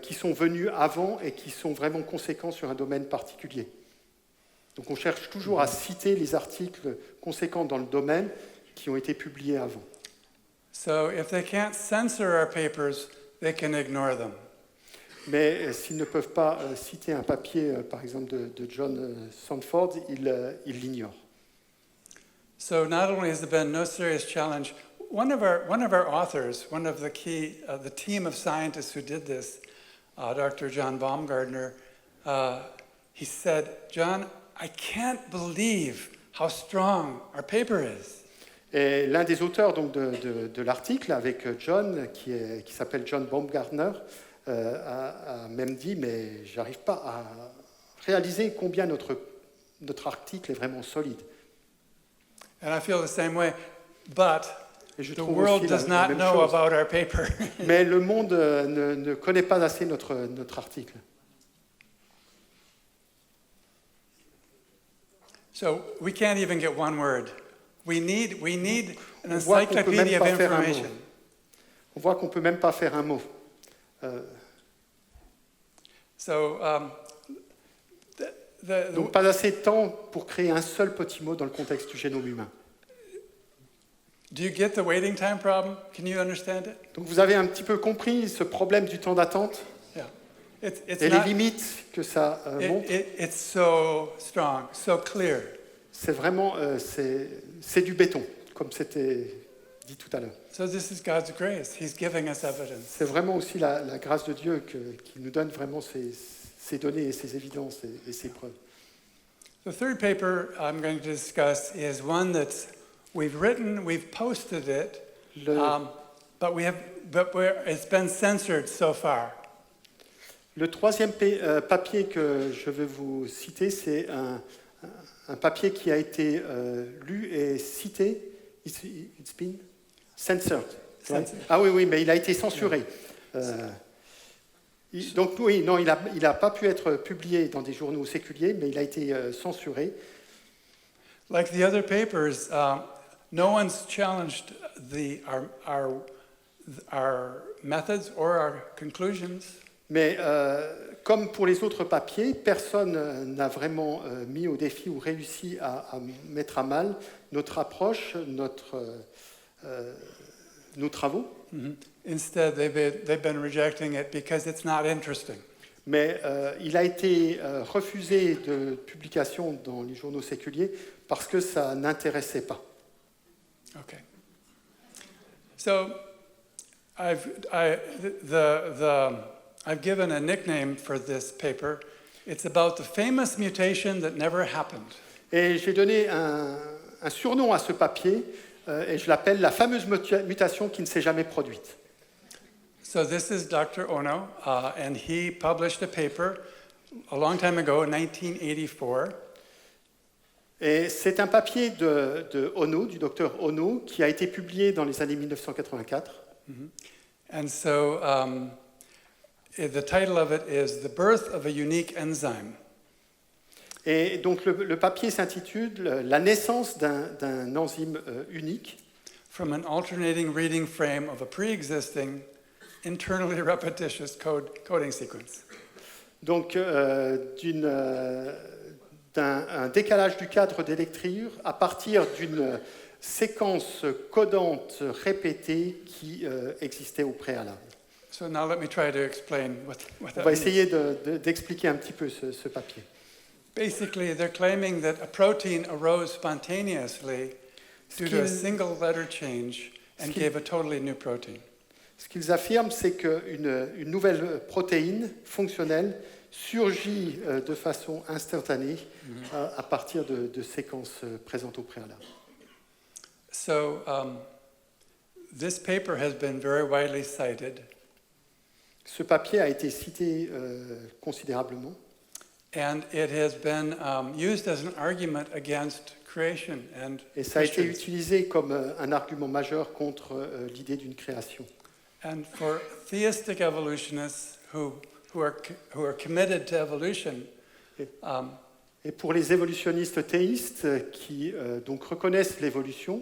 qui sont venus avant et qui sont vraiment conséquents sur un domaine particulier. Donc on cherche toujours à citer les articles conséquents dans le domaine qui ont été publiés avant. So if they can't censor our papers, they can ignore them. Mais s'ils ne peuvent pas citer un papier, par exemple, de John Sandford, ils l'ignorent. So not only has there been no serious challenge, one of our authors, one of the key, the team of scientists who did this, Dr. John Baumgartner, he said, "John, I can't believe how strong our paper is." Et l'un des auteurs donc, de l'article avec John, qui s'appelle John Baumgartner, a même dit, mais je n'arrive pas à réaliser combien notre article est vraiment solide. And I feel the same way, but Et je the trouve world aussi does la not même know chose. about our paper. Mais le monde ne connaît pas assez notre article. So we can't even get one word. We need an On voit qu'on peut même encyclopedia of pas faire un mot. information. On voit qu'on ne peut même pas faire un mot. So Donc pas assez de temps pour créer un seul petit mot dans le contexte du génome humain. do you get the waiting time problem? Can you understand it? Donc vous avez un petit peu compris ce problème du temps d'attente Yeah. It's et les not, limites que ça montre. it's so strong, so clear. C'est vraiment c'est du béton, comme c'était dit tout à l'heure. So this is God's grace. He's giving us evidence. C'est vraiment aussi la grâce de Dieu qui nous donne vraiment ces données et ces évidences et ces preuves. The third paper I'm going to discuss is one that we've written, we've posted it, but it's been censored so far. Le troisième papier que je vais vous citer, c'est un papier qui a été lu et cité. It's been censored. Right? Censored. Ah oui, mais il a été censuré. Donc oui, non, il n'a pas pu être publié dans des journaux séculiers, mais il a été censuré. Like the other papers, no one's challenged our methods or our conclusions. Mais comme pour les autres papiers, personne n'a vraiment mis au défi ou réussi à mettre à mal notre approche, nos travaux. Mm-hmm. Instead, they've been rejecting it because it's not interesting. Mais il a été refusé de publication dans les journaux séculiers parce que ça n'intéressait pas. Okay. So, I've given a nickname for this paper. It's about the famous mutation that never happened. Et j'ai donné un surnom à ce papier et je l'appelle la fameuse mutation qui ne s'est jamais produite. So this is Dr. Ono, and he published a paper a long time ago, in 1984. Et c'est un papier de Ono, du docteur Ono, qui a été publié dans les années 1984. And so the title of it is The Birth of a Unique Enzyme. Et donc le papier s'intitule La naissance d'un enzyme unique From an alternating reading frame of a pre-existing, internally repetitious coding sequence. donc d'un décalage du cadre des lectures à partir d'une séquence codante répétée qui existait au préalable. So now let me try to explain what On that va means. essayer d'expliquer un petit peu ce papier. Basically, they're claiming that a protein arose spontaneously due to a single letter change and gave a totally new protein. Ce qu'ils affirment, c'est qu'une nouvelle protéine fonctionnelle surgit de façon instantanée à partir de séquences présentes au préalable. So this paper has been very widely cited, Ce papier a été cité considérablement And it has been used as an argument against creation and Et ça a été Christians. utilisé comme un argument majeur contre l'idée d'une création. And for theistic evolutionists who are committed to evolution, Et pour les évolutionnistes théistes qui donc reconnaissent l'évolution,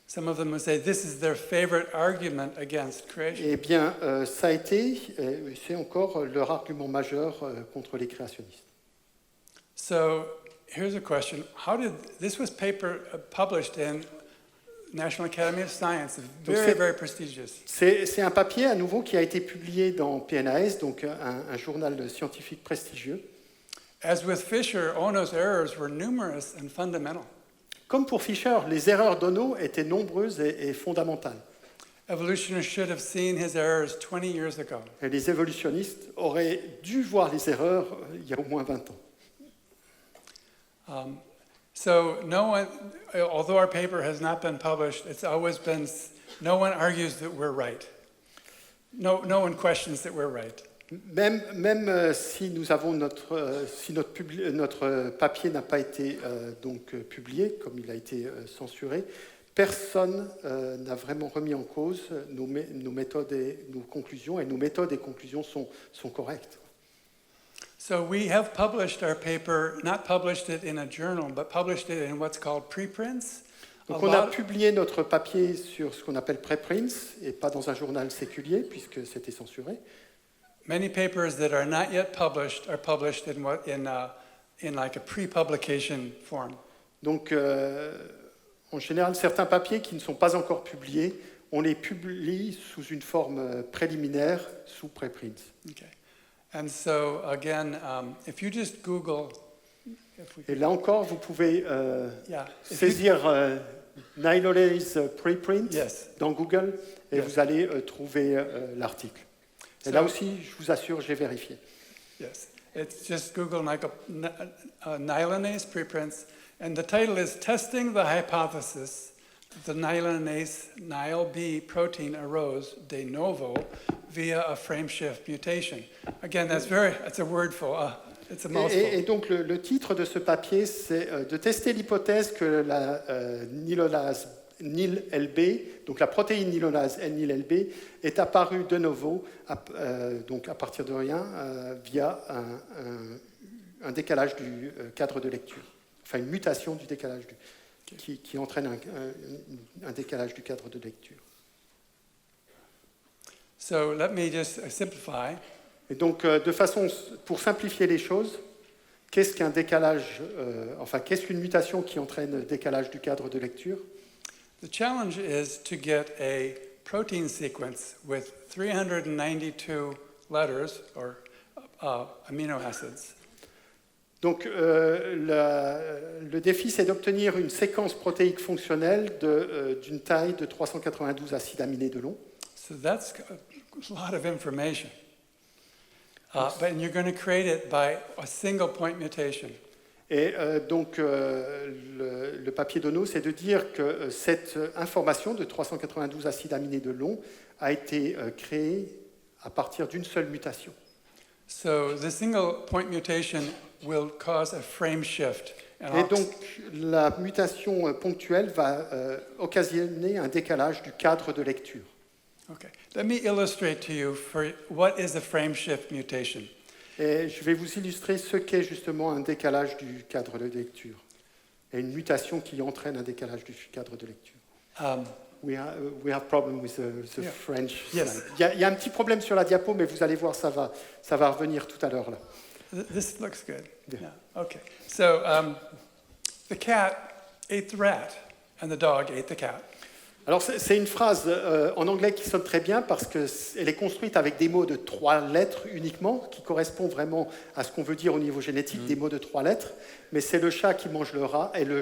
some of them would say this is their favorite argument against creation. eh bien, ça a été, c'est encore leur argument majeur contre les créationnistes. So here's a question. This was paper published in National Academy of Science, very, very prestigious. C'est un papier à nouveau qui a été publié dans PNAS, donc un journal scientifique prestigieux. As with Fisher, Ono's errors were numerous and fundamental. Comme pour Fisher, les erreurs d'Ono étaient nombreuses et fondamentales. Evolutionists should have seen his errors 20 years ago. Et les évolutionnistes auraient dû voir les erreurs il y a au moins 20 ans. So no one, although our paper has not been published, it's always been, no one argues that we're right. No one questions that we're right. Même si nous avons si notre papier n'a pas été donc publié, comme il a été censuré, personne n'a vraiment remis en cause nos méthodes et nos conclusions, et nos méthodes et conclusions sont correctes. So we have published our paper, not published it in a journal, but published it in what's called preprints. Donc on a publié notre papier sur ce qu'on appelle preprints, et pas dans un journal séculier, puisque c'était censuré. Many papers that are not yet published are published in like a pre-publication form. Donc, en général, certains papiers qui ne sont pas encore publiés, on les publie sous une forme préliminaire, sous preprints. Okay. And so again, if you just Google, Et là encore, vous pouvez yeah, saisir Nylolase preprint yes, dans Google et Yes. vous allez trouver l'article. Et So- là aussi, je vous assure, j'ai vérifié. yes, it's just Google nyelinase preprints, and the title is "Testing the Hypothesis that the nyelinase NYLB protein arose de novo via a frameshift mutation." Again, that's a wordful. It's a mouthful. Et donc, le titre de ce papier, c'est de tester l'hypothèse que la nylolase NIL-LB, donc la protéine nylolase NIL-LB, est apparue de novo, donc à partir de rien, via un décalage du cadre de lecture. Enfin, une mutation du décalage qui entraîne un décalage du cadre de lecture. So let me just simplify. Et donc, pour simplifier les choses, qu'est-ce qu'un décalage, qu'est-ce qu'une mutation qui entraîne décalage du cadre de lecture? The challenge is to get a protein sequence with 392 letters or amino acids. Donc, le défi, c'est d'obtenir une séquence protéique fonctionnelle d'une taille de 392 acides aminés de long. So that's a lot of information. But you're going to create it by a single point mutation. Et donc, le papier d'Ono, c'est de dire que cette information de 392 acides aminés de long a été créée à partir d'une seule mutation. So the single point mutation will cause a frame shift. Et donc, la mutation ponctuelle va occasionner un décalage du cadre de lecture. Okay. Let me illustrate to you for what is a frame shift mutation. Et je vais vous illustrer ce qu'est justement un décalage du cadre de lecture et une mutation qui entraîne un décalage du cadre de lecture. We have problem with the Yeah. French Yes. slide. Il y a un petit problème sur la diapo, mais vous allez voir, ça va revenir tout à l'heure là. This looks good. Yeah. Yeah. Okay. So the cat ate the rat, and the dog ate the cat. Alors c'est une phrase en anglais qui sonne très bien parce qu'elle est construite avec des mots de 3 lettres uniquement, qui correspond vraiment à ce qu'on veut dire au niveau génétique, des mots de 3 lettres, mais c'est le chat qui mange le rat et le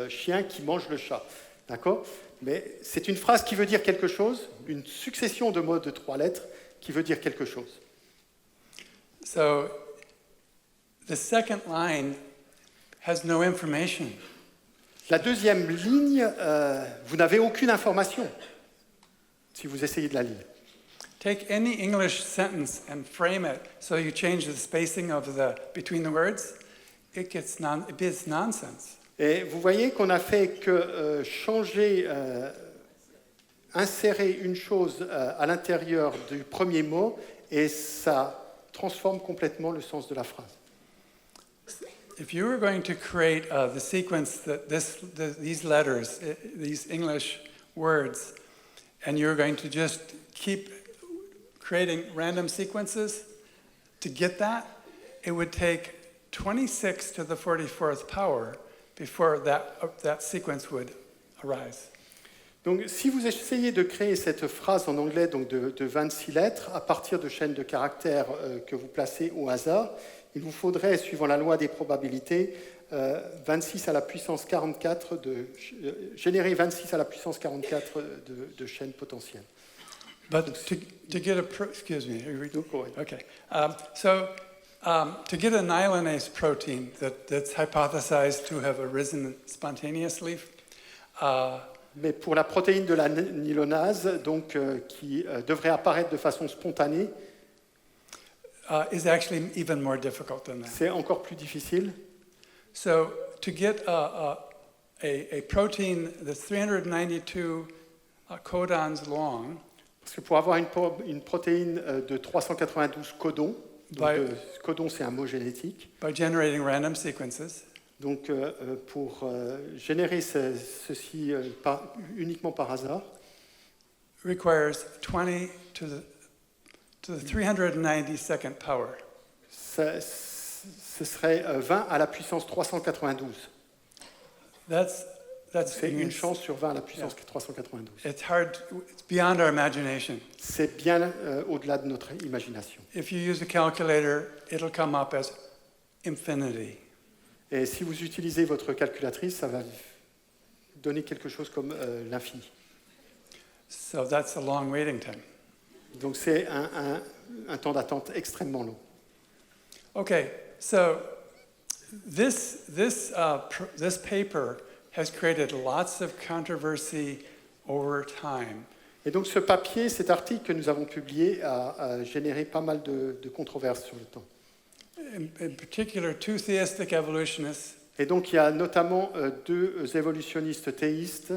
chien qui mange le chat. D'accord? Mais c'est une phrase qui veut dire quelque chose, une succession de mots de 3 lettres qui veut dire quelque chose. So the second line has no information. La deuxième ligne, vous n'avez aucune information si vous essayez de la lire. take any English sentence and frame it so you change the spacing of between the words, it is nonsense. Et vous voyez qu'on a fait que changer, insérer une chose à l'intérieur du premier mot et ça transforme complètement le sens de la phrase. If you were going to create the sequence that these letters, these English words, and you're going to just keep creating random sequences to get that, it would take 26 to the 44th power before that sequence would arise. Donc, si vous essayez de créer cette phrase en anglais donc de 26 lettres à partir de chaînes de caractères que vous placez au hasard, il vous faudrait, suivant la loi des probabilités, 26 à la puissance 44 générer 26 à la puissance 44 de chaînes potentielles. But to get excuse me, are you reading? Donc, ouais. Okay. To get a nyelinase protein that's hypothesized to have arisen spontaneously, Mais pour la protéine de la nylonase, donc, qui devrait apparaître de façon spontanée, is actually even more difficult than that. c'est encore plus difficile. So to get a protein that's 392 codons long, Parce que pour avoir une protéine de 392 codons, donc codon c'est un mot génétique, by generating random sequences, donc pour générer ceci uniquement par hasard, requires 20 to the 392nd power. ce serait 20 à la puissance 392. C'est une chance sur 20 à la puissance 392. It's hard, it's beyond our imagination. C'est bien au-delà de notre imagination. If you use a calculator, it'll come up as infinity. Et si vous utilisez votre calculatrice, ça va donner quelque chose comme l'infini. So that's a long waiting time. Donc c'est un temps d'attente extrêmement long. Okay, so this paper has created lots of controversy over time. Et donc ce papier, cet article que nous avons publié a généré pas mal de controverses sur le temps. In particular, two theistic evolutionists Et donc il y a notamment deux évolutionnistes théistes,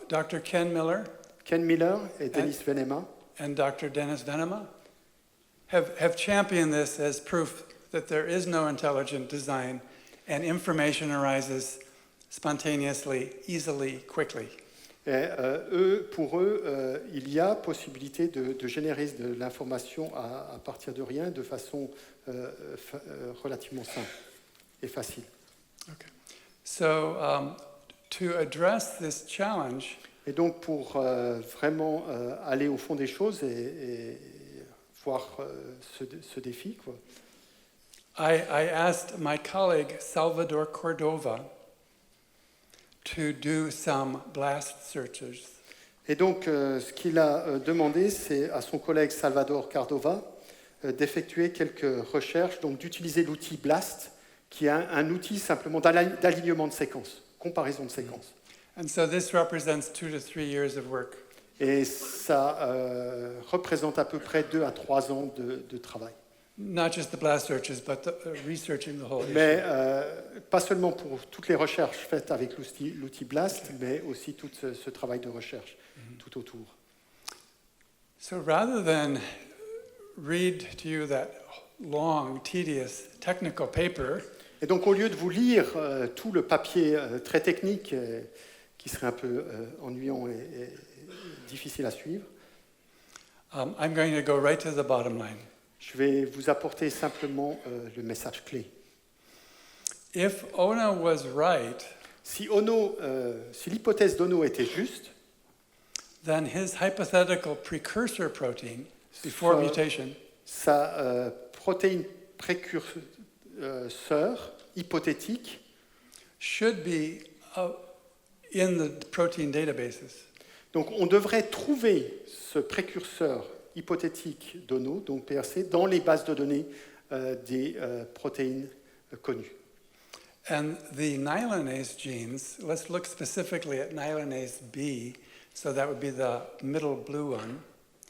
Dr. Ken Miller Ken Miller et Dennis Venema, and Dr. Dennis Venema, have championed this as proof that there is no intelligent design and information arises spontaneously, easily, quickly. Et pour eux, il y a possibilité de générer de l'information à partir de rien de façon relativement simple et facile. Okay. So to address this challenge, Et donc pour vraiment aller au fond des choses et voir ce défi, quoi, I asked my colleague Salvador Cordova to do some blast searches. Et donc, ce qu'il a demandé, c'est à son collègue Salvador Cordova d'effectuer quelques recherches, donc d'utiliser l'outil BLAST, qui est un outil simplement d'alignement de séquences, comparaison de séquences. And so this represents 2 to 3 years of work. Et ça représente à peu près 2 à 3 ans de travail. Not just the blast searches, but researching the whole Mais issue. pas seulement pour toutes les recherches faites avec l'outil BLAST, mais aussi tout ce travail de recherche tout autour. So rather than read to you that long, tedious, technical paper, Et donc, au lieu de vous lire tout le papier très technique qui serait un peu ennuyant et difficile à suivre, I'm going to go right to the bottom line. je vais vous apporter simplement le message clé. If Ono was right, Si l'hypothèse d'Ono était juste, then his hypothetical precursor protein, before So- mutation, sa protéine précurseur hypothétique should be in the protein databases. donc on devrait trouver ce précurseur hypothétique d'Ono, donc PRC, dans les bases de données des protéines connues. And the nyelinase genes, let's look specifically at nyelinase B, so that would be the middle blue one.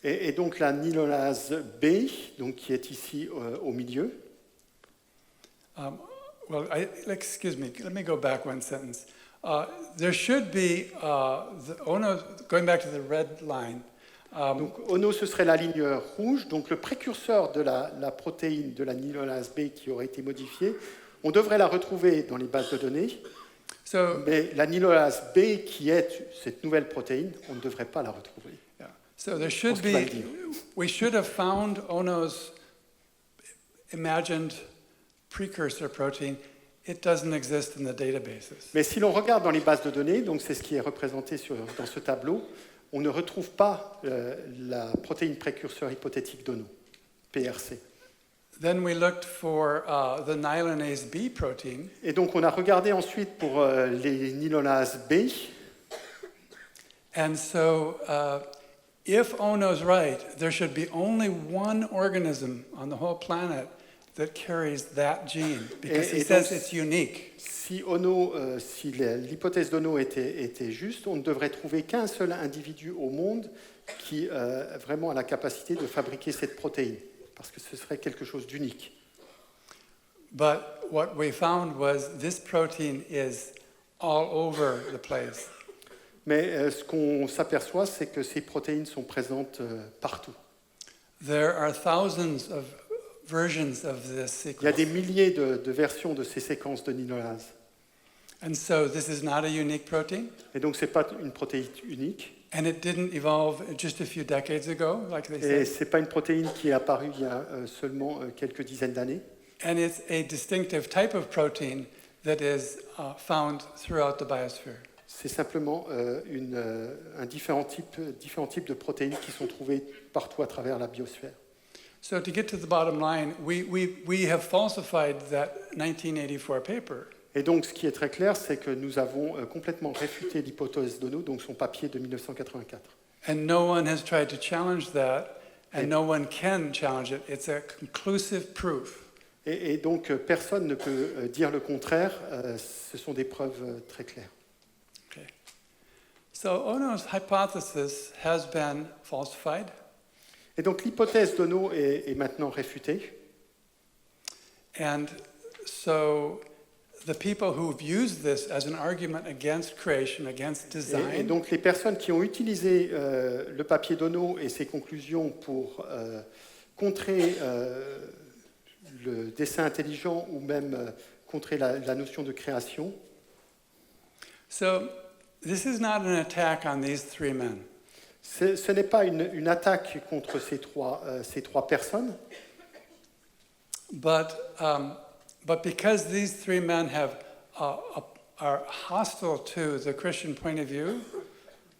Et donc la nylonase B, donc, qui est ici au milieu. Well, excuse me, let me go back one sentence. There should be, the Ono, going back to the red line, Donc ONO, ce serait la ligne rouge, donc le précurseur de la protéine de la nylonase B qui aurait été modifiée. On devrait la retrouver dans les bases de données, so, mais la nylonase B, qui est cette nouvelle protéine, on ne devrait pas la retrouver. yeah. So there should Pense qu'il va le be, dire. we should have found Ono's imagined precursor protein. It doesn't exist in the databases. Mais si l'on regarde dans les bases de données, donc c'est ce qui est représenté dans ce tableau, on ne retrouve pas la protéine précurseur hypothétique d'ONO, PRC. Then we looked for the nylonase B protein, Et donc on a regardé ensuite pour les nylonases B, and so if Ono's right, there should be only one organism on the whole planet that carries that gene, because he Et says donc, it's unique. si l'hypothèse d'ONO était juste, on ne devrait trouver qu'un seul individu au monde qui vraiment a la capacité de fabriquer cette protéine, parce que ce serait quelque chose d'unique. But what we found was this protein is all over the place. Mais ce qu'on s'aperçoit, c'est que ces protéines sont présentes partout. There are thousands of versions of this Il y a sequence. des milliers de versions de ces séquences de nylonase. And so this is not a unique protein, Et donc ce n'est pas une protéine unique. and it didn't evolve just a few decades ago, like they Et say. ce n'est pas une protéine qui est apparue il y a seulement quelques dizaines d'années. And it's a distinctive type of protein that is found throughout the biosphere. C'est simplement un différent type de protéines qui sont trouvées partout à travers la biosphère. So to get to the bottom line, we have falsified that 1984 paper. Et donc ce qui est très clair, c'est que nous avons complètement réfuté l'hypothèse d'ONO, donc son papier de 1984. And no one has tried to challenge that, and no one can challenge it. It's a conclusive proof. Et donc personne ne peut dire le contraire, ce sont des preuves très claires. Okay. So Ono's hypothesis has been falsified, Et donc l'hypothèse d'ONO est maintenant réfutée. and so the people who've used this as an argument against creation, against Et design, donc les personnes qui ont utilisé le papier d'ONO et ses conclusions pour contrer le dessin intelligent ou même contrer la notion de création, so this is not an attack on these three men. ce n'est pas une attaque contre ces trois personnes, But because these three men have are hostile to the Christian point of view,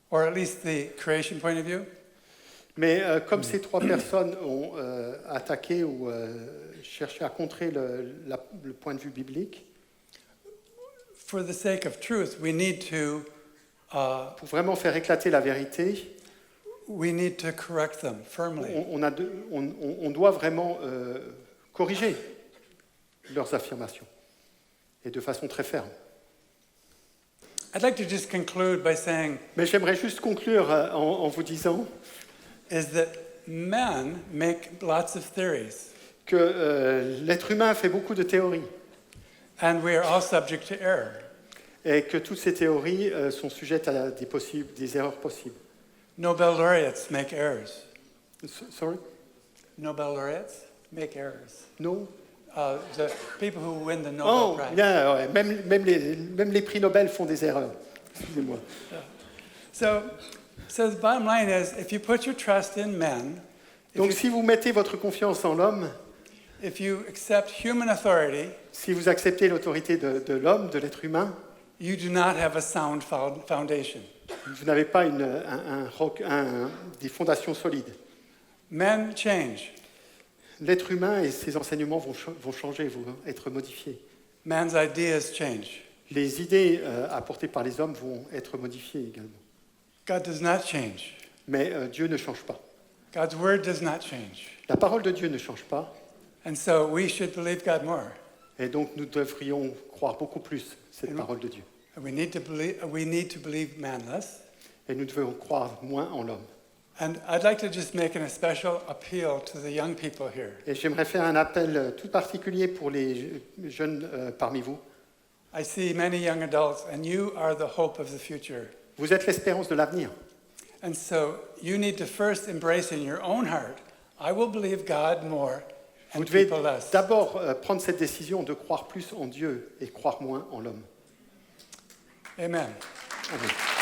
or at least the creation point of view, mais comme ces trois personnes ont attaqué ou cherché à contrer le point de vue biblique, for the sake of truth, we need to pour vraiment faire éclater la vérité, correct them firmly. on doit vraiment corriger leurs affirmations, et de façon très ferme. I'd like to just conclude by saying Mais j'aimerais juste conclure en vous disant is that men make lots of theories, que l'être humain fait beaucoup de théories, and we are all subject to error. et que toutes ces théories sont sujettes à des erreurs possibles. Nobel laureates make errors. Sorry? Nobel laureates make errors. No? The people who win the Nobel Oh, Prize. bien, ouais. Même les prix Nobel font des erreurs. Excusez-moi. So the bottom line is, if you put your trust in men, Donc si vous mettez votre confiance en l'homme, if you accept human authority, si vous acceptez l'autorité de l'homme, de l'être humain, you do not have a sound foundation. vous n'avez pas des fondations solides. Men change. L'être humain et ses enseignements vont changer, vont être modifiés. Man's ideas change. Les idées apportées par les hommes vont être modifiées également. God does not change. Mais Dieu ne change pas. God's word does not change. La parole de Dieu ne change pas. And so we should believe God more. Et donc nous devrions croire beaucoup plus cette parole de Dieu. And we need to believe man less. Et nous devons croire moins en l'homme. And I'd like to just make a special appeal to the young people here. Et j'aimerais faire un appel tout particulier pour les jeunes parmi vous. I see many young adults, and you are the hope of the future. Vous êtes l'espérance de l'avenir. And so you need to first embrace in your own heart, I will believe God more Vous and devez people less. d'abord prendre cette décision de croire plus en Dieu et croire moins en l'homme. Amen. Amen.